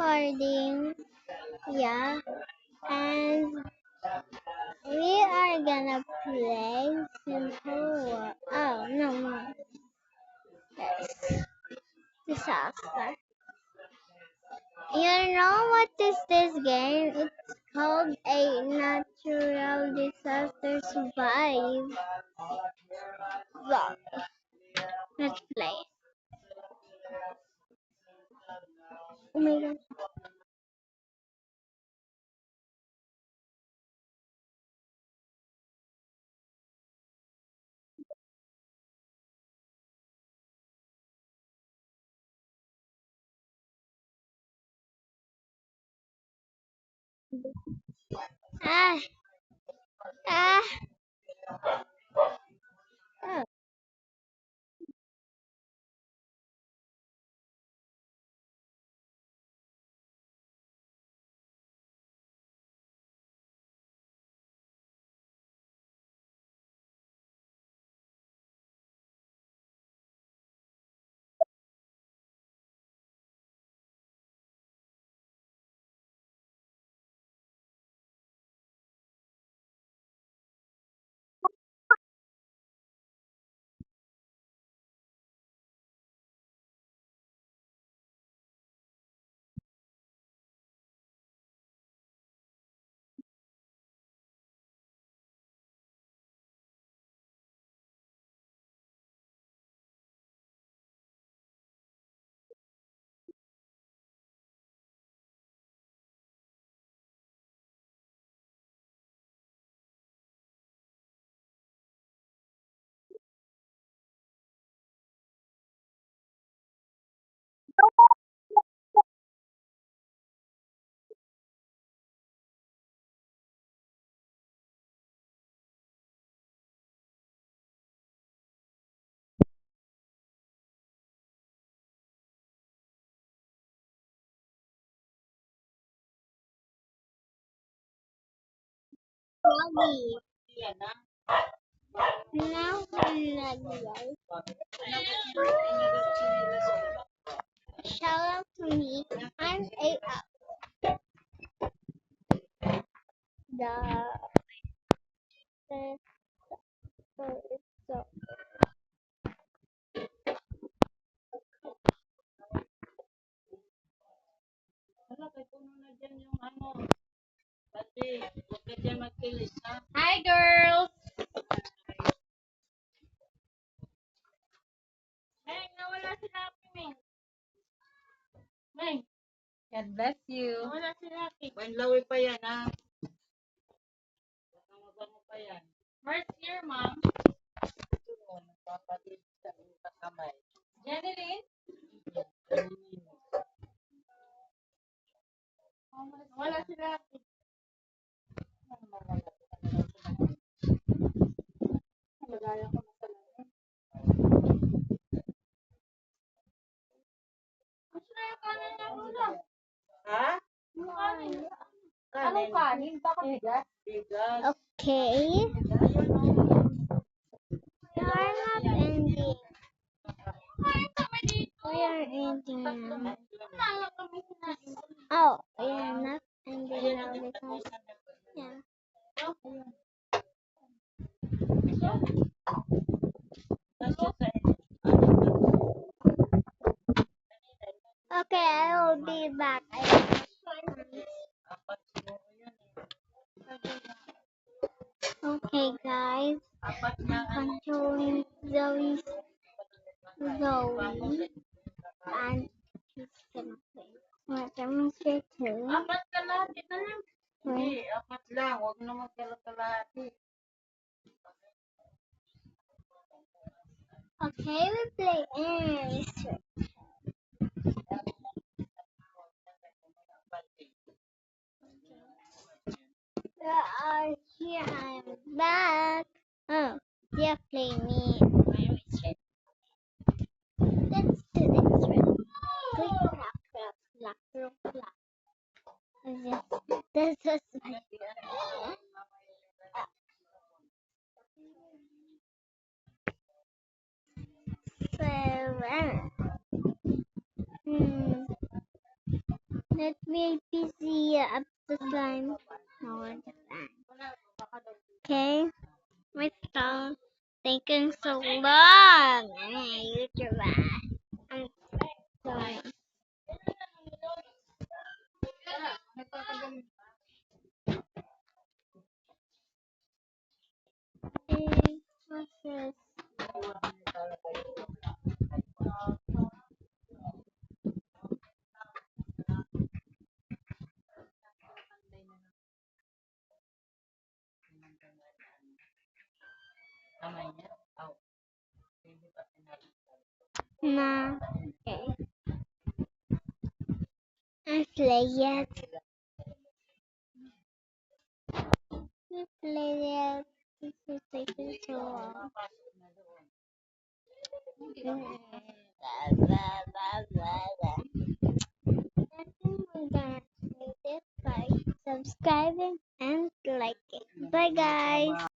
recording. Yeah. And we are gonna play Simple World. Oh, no. Yes. Disaster. You know what is this game? It's called a natural disaster survive. Well, let's play. Oh my god. Ah, ah. Oh. Bobby. Now nag-live. Shout out to me. I'm a the the so Wala, kay puno na dyan yung ano. Pati, huwag ka dyan magkilis, ha? Hi, girls! Meng, nawala si Happy, Meng. Meng, God bless you. Nawala si Happy. Banlawi pa yan, ha? Baka mabango pa yan. Where's your mom? Ito, nagpapalit sa iyong kamay. Janeline? Nawala si Happy. Nalagaya ko na sa langit. Gusto na yung kanin niya muna. Ha? Yung kanin. Anong kanin? Bakit bigas? Bigas. okay. Ayun, oh. We are not ending. We are ending now. Oh, we are not ending now because yeah. Okay, I will be back. Okay, guys. I'm controlling Zoe, and she's gonna play. We're demonstrate too. Apat kalahati na lang. Hindi, apat lang. Huwag na magkalahati. Okay, we play English. Here I'm back. Oh, yeah, play me. Let's do this one. Click, clap, clap, clap, clap, clap. This is my 7. Let me busy up the slime. No, okay, my tongue taking so long. Hey, YouTuber. I'm sorry. What's this? Nah. Okay. I play it. We play it. This is taking so long. I think we're gonna do this by subscribing and liking. Bye, guys.